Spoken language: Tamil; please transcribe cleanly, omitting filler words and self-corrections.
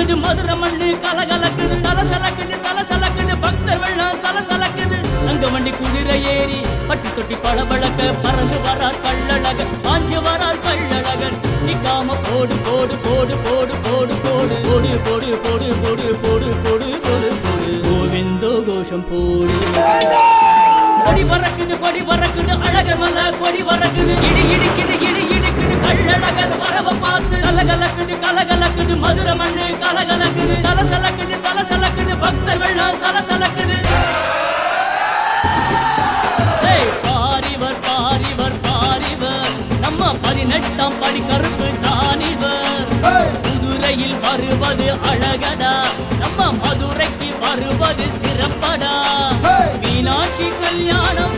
கலக்குது மதுரை மண்ணு கலகலக்குது சலசலக்குது பக்தர் வெள்ளம் சலசலக்குது அங்க வண்டி குதிரை ஏறி பட்டி தொட்டி பளபளக்க பறந்து வரார் கள்ளழக பாஞ்சு வரார் கள்ளழகன் நிக்காம போடு போடு போடு போடு போடு போடு போடு போடு போடு போடு போடு போடு போடு போடு கோவிந்தோ கோஷம் போடு கொடி பறக்குது அழகர் மல்ல கொடி பறக்குது இடி இடிக்குது கள்ளழகர் வரவ பார்த்து கலகலக்குது மதுரை மண்ணு கலகலக்குது சலசலக்குது பக்தர் வெள்ளம் சலசலக்குது பாரிவர் நம்ம 18ஆம் படி கருப்பு தானிவர் குதிரையில் வருவது அழகடா நம்ம மதுரைக்கு வருவது சிறப்படா மீனாட்சி கல்யாணம்